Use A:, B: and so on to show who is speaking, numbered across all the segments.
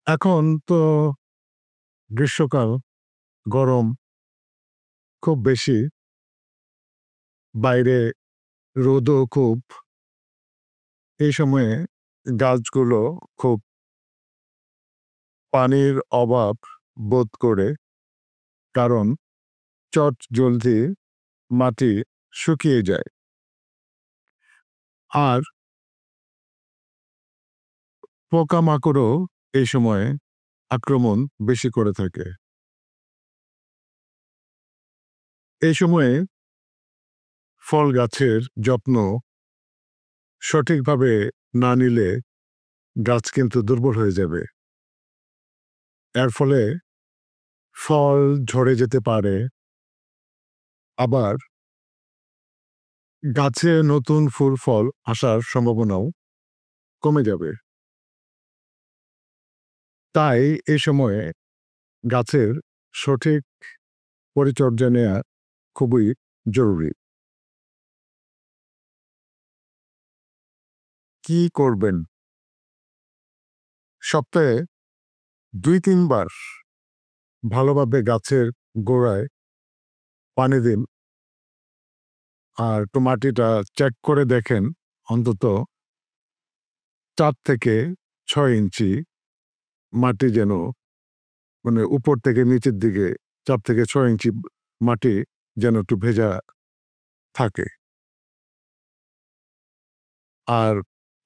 A: এখন তো গ্রীষ্মকাল, গরম খুব বেশি। বাইরে রোদও খুব। এই সময়ে গাছগুলো খুব পানির অভাব বোধ করে। কারণ চটজলদি মাটি শুকিয়ে যায়। আর পোকামাকড়ও এই সময়ে আক্রমণ বেশি করে থাকে। এই সময়ে ফল গাছের যত্ন সঠিকভাবে না নিলে গাছ কিন্তু দুর্বল হয়ে যাবে। এর ফলে ফল ঝরে যেতে পারে। আবার গাছে নতুন ফুল-ফল আসার সম্ভাবনাও কমে যাবে। তাই এই সময়ে গাছের সঠিক পরিচর্যা নেয়া খুবই জরুরি। কি করবেন? সপ্তাহে ২-৩ বার ভালোভাবে গাছের গোড়ায় পানি দিন। আর একটু মাটিটা চেক করে দেখেন অন্তত ৪ থেকে ৬ ইঞ্চি মাটি যেন মানে উপর থেকে নিচের দিকে ৪ থেকে ৬ ইঞ্চি মাটি যেন একটু ভেজা থাকে। আর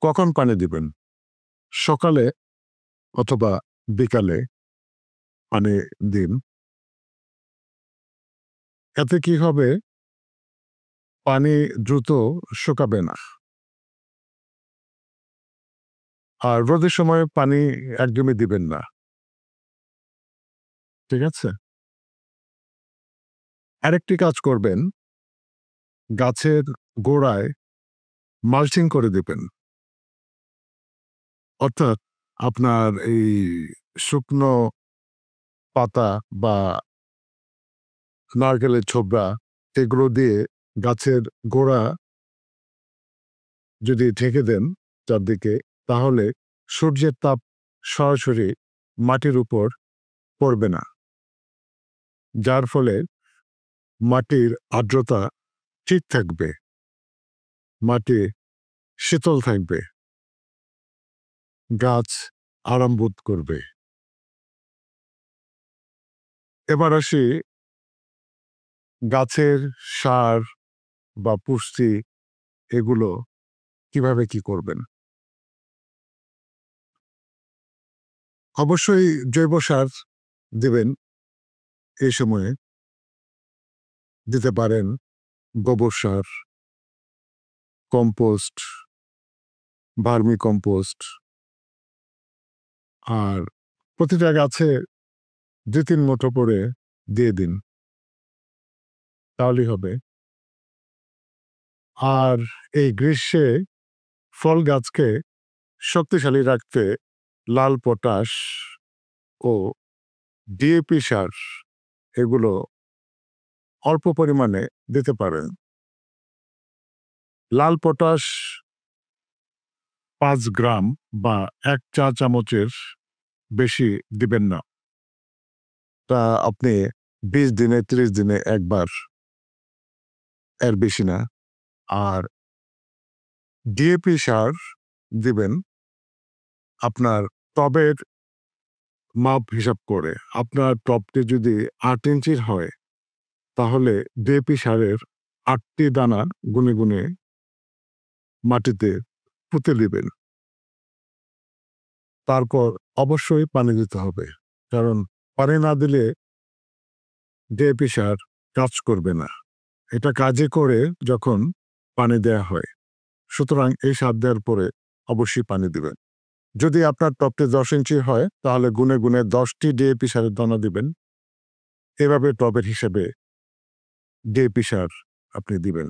A: কখন পানি দিবেন? সকালে অথবা বিকালে পানি দিন। এতে কি হবে? পানি দ্রুত শুকাবে না। আর রোদের সময় পানি একদমই দিবেন না। ঠিক আছে? আরেকটি কাজ করবেন, গাছের গোড়ায় মালচিং করে দিবেন। অর্থাৎ আপনার এই শুকনো পাতা বা নারকেলের ছোবড়া এগুলো দিয়ে গাছের গোড়া যদি ঢেকে দেন চারদিকে, তাহলে সূর্যের তাপ সরাসরি মাটির উপর পড়বে না। যার ফলে মাটির আর্দ্রতা ঠিক থাকবে। মাটি শীতল থাকবে। গাছ আরাম বোধ করবে। এবার আসি গাছের সার বা পুষ্টি এগুলো কিভাবে কি করবেন? অবশ্যই জৈব সার দিবেন এই সময়ে। দিতে পারেন গোবর সার, কম্পোস্ট, ভার্মি কম্পোস্ট। আর প্রতিটা গাছে ২-৩ মুঠো করে দিয়ে দিন। তাহলেই হবে। আর এই গ্রীষ্মে ফল গাছকে শক্তিশালী রাখতে লাল পটাশ ও ডিএপি সার এগুলো অল্প পরিমাণে দিতে পারেন। লাল পটাশ ৫ গ্রাম বা ১ চা চামচের বেশি দিবেন না। তা আপনি ২০ দিনে ৩০ দিনে একবার, এর বেশি না। আর ডিএপি সার দিবেন আপনার টবের মাপ হিসাব করে। আপনার টবটি যদি ৮ ইঞ্চির হয়, তাহলে ডিএপি সারের ৮ টি দানা গুনে, গুনে মাটিতে পুঁতে দিবেন। তারপর অবশ্যই পানি দিতে হবে। কারণ পানি না দিলে ডিএপি সার কাজ করবে না। এটা কাজে করে যখন পানি দেয়া হয়। সুতরাং এই সার দেওয়ার পরে অবশ্যই পানি দিবেন। যদি আপনার টবটি ১০ ইঞ্চি হয়, তাহলে গুনে, গুনে ১০ টি ডিএপি সারের দানা দিবেন। এভাবে টবের হিসেবে ডিএপি সার আপনি দিবেন।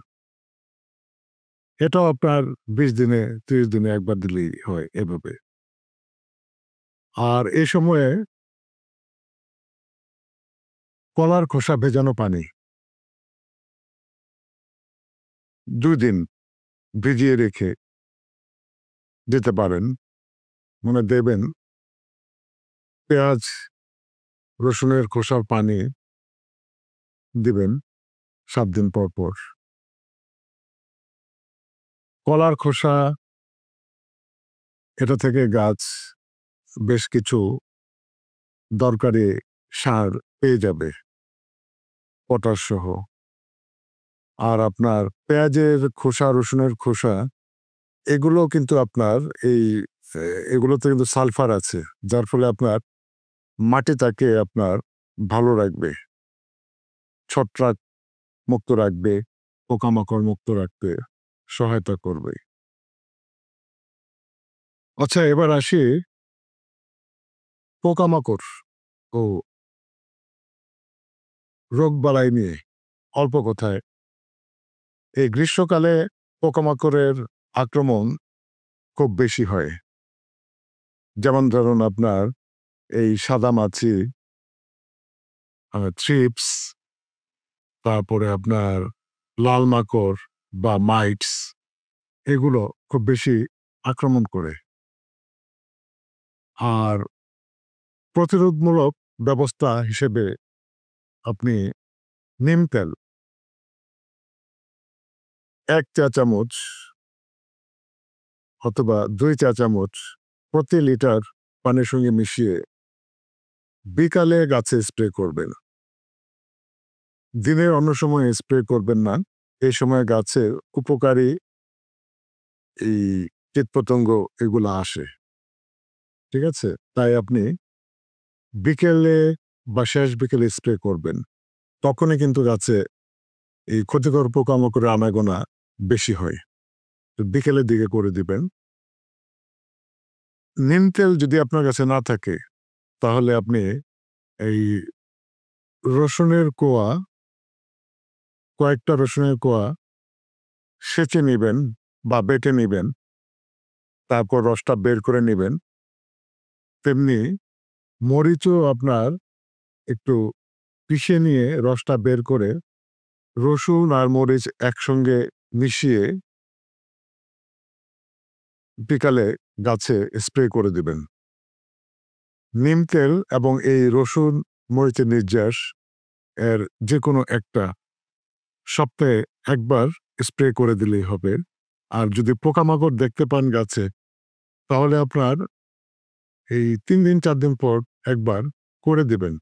A: এটাও আপনার ২০ দিনে ৩০ দিনে একবার দিলেই হয় এভাবে। আর এ সময়ে কলার খোসা ভেজানো পানি ২ দিন ভিজিয়ে রেখে দিতে পারেন। মানে দেবেন পেঁয়াজ, রসুনের খোসার পানি দিবেন ৭ দিন পর, পর। কলার খোসা, এটা থেকে গাছ বেশ কিছু দরকারি সার পেয়ে যাবে, পটাশ সহ। আর আপনার পেঁয়াজের খোসা, রসুনের খোসা এগুলো কিন্তু আপনার এই এগুলোতে কিন্তু সালফার আছে, যার ফলে আপনার মাটিটাকে আপনার ভালো রাখবে, ছত্রাক মুক্ত রাখবে, পোকামাকড় মুক্ত রাখতে সহায়তা করবে। আচ্ছা, এবার আসি পোকামাকড় ও রোগবালাই নিয়ে অল্প কথায়। এই গ্রীষ্মকালে পোকামাকড়ের আক্রমণ খুব বেশি হয়। যেমন ধরুন আপনার এই সাদামাছি, থ্রিপস, তারপরে আপনার লাল মাকড় বা মাইটস, এগুলো খুব বেশি আক্রমণ করে। আর প্রতিরোধমূলক ব্যবস্থা হিসেবে আপনি নিম তেল ১ চা চামচ অথবা ২ চা চামচ প্রতি লিটার পানির সঙ্গে মিশিয়ে বিকালে গাছে স্প্রে করবেন। দিনের অন্য সময় স্প্রে করবেন না। এই সময় গাছের উপকারী এই কীটপতঙ্গ এগুলো আসে। ঠিক আছে? তাই আপনি বিকেলে বা শেষ বিকেলে স্প্রে করবেন। তখনই কিন্তু গাছে এই ক্ষতিকর পোকামাকড়ের আনাগোনা বেশি হয়। তো বিকেলের দিকে করে দিবেন। নিম তেল যদি আপনার কাছে না থাকে, তাহলে আপনি এই রসুনের কোয়া, কয়েকটা রসুনের কোয়া সেঁচে নিবেন বা বেটে নিবেন। তারপর রসটা বের করে নিবেন। তেমনি মরিচও আপনার একটু পিষে নিয়ে রসটা বের করে রসুন আর মরিচ একসঙ্গে মিশিয়ে বিকালে গাছে স্প্রে করে দিবেন। নিম তেল এবং এই রসুন মরিচের নির্যাস এর যেকোনো একটা সপ্তাহে একবার স্প্রে করে দিলেই হবে। আর যদি পোকামাকড় দেখতে পান গাছে, তাহলে আপনার এই ৩ দিন ৪ দিন পর একবার করে দিবেন।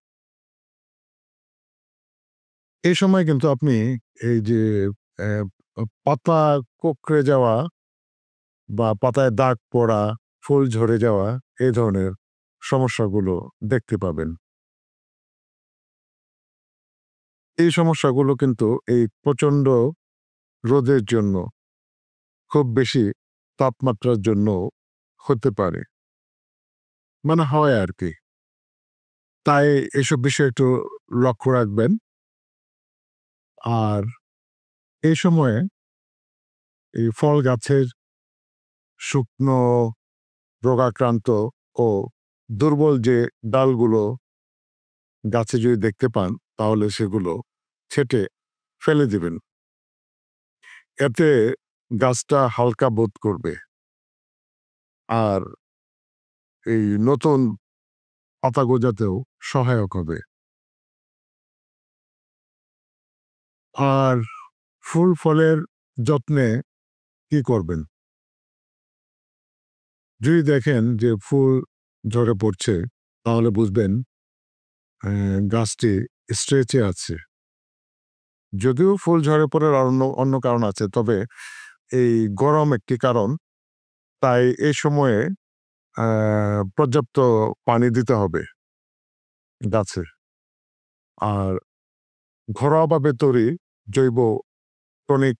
A: এই সময় কিন্তু আপনি এই যে পাতা কোঁকড়ে যাওয়া বা পাতায় দাগ পড়া, ফুল ঝরে যাওয়া, এই ধরনের সমস্যাগুলো দেখতে পাবেন। এই সমস্যাগুলো কিন্তু এই প্রচণ্ড রোদের জন্য, খুব বেশি তাপমাত্রার জন্য হতে পারে। মানে হয় আরকি। তাই এসব বিষয়ে একটু লক্ষ্য রাখবেন। আর এই সময়ে এই ফল গাছের শুকনো, রোগাক্রান্ত ও দুর্বল যে ডালগুলো গাছে যদি দেখতে পান, তাহলে সেগুলো ছেঁটে ফেলে দিবেন। এতে গাছটা হালকা বোধ করবে। আর এই নতুন পাতা গজাতেও সহায়ক হবে। আর ফুল ফলের যত্নে কি করবেন? যদি দেখেন যে ফুল ঝরে পড়ছে, তাহলে বুঝবেন গাছটি স্ট্রেচে আছে। যদিও ফুল ঝরে পড়ার অন্য কারণ আছে, তবে এই গরম একটি কারণ। তাই এই সময়ে পর্যাপ্ত পানি দিতে হবে গাছে। আর ঘরোয়াভাবে তৈরি জৈব টনিক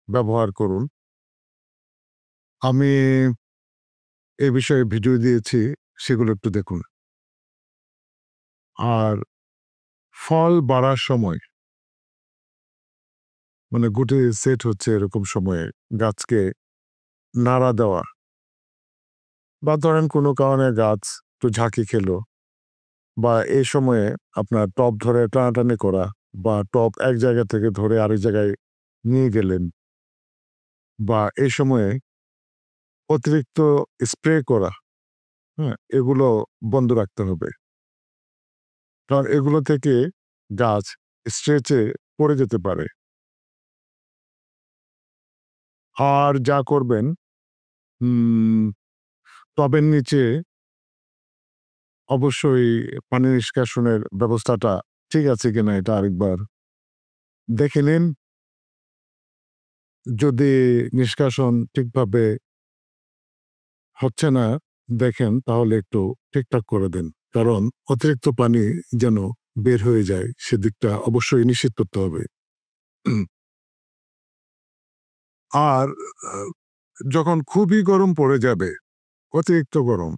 A: ব্যবহার করুন। আমি এ বিষয়ে ভিডিও দিয়েছি, সেগুলো একটু দেখুন। আর ফল বাড়ার সময়, মানে গুটি সেট হচ্ছে এরকম সময়ে গাছকে নাড়া দেওয়া, বা ধরেন কোনো কারণে গাছ একটু ঝাঁকি খেলো, বা এই সময়ে আপনার টব ধরে টানাটানি করা, বা টব এক জায়গা থেকে ধরে আরেক জায়গায় নিয়ে গেলেন, বা এই সময়ে অতিরিক্ত স্প্রে করা, হ্যাঁ? এগুলো বন্ধ রাখতে হবে। কারণ এগুলো থেকে গাছ স্ট্রেচে পড়ে যেতে পারে। আর যা করবেন উম টবের নিচে অবশ্যই পানি নিষ্কাশনের ব্যবস্থাটা ঠিক আছে কিনা এটা আরেকবার দেখে নিন। যদি নিষ্কাশন ঠিকভাবে হচ্ছে না দেখেন তাহলে একটু ঠিকঠাক করে দেন। কারণ অতিরিক্ত পানি যেন বের হয়ে যায় সেদিকটা অবশ্যই নিশ্চিত করতে হবে। আর আ যখন খুবই গরম পড়ে যাবে, অতিরিক্ত গরম,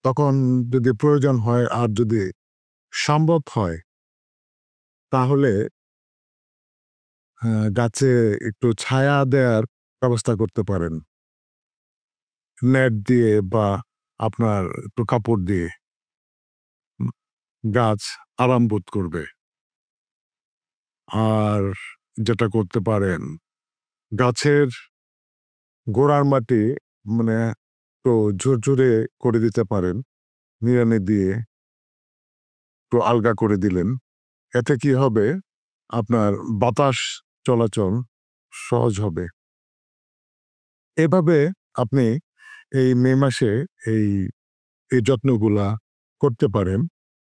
A: তখন যদি প্রয়োজন হয় আর যদি সম্ভব হয় তাহলে গাছে একটু ছায়া দেয়ার ব্যবস্থা করতে পারেন। নেট দিয়ে বা আপনার একটু কাপড় দিয়ে উম গাছ আরাম বোধ করবে। আর যেটা করতে পারেন, গাছের গোড়ার মাটি মানে একটু ঝুরঝুরে করে দিতে পারেন। নিড়ানি দিয়ে একটু আলগা করে দিলেন। এতে কি হবে? আপনার বাতাস চলাচল সহজ হবে। এভাবে আপনি এই মে মাসে এই যত্নগুলা করতে পারেন।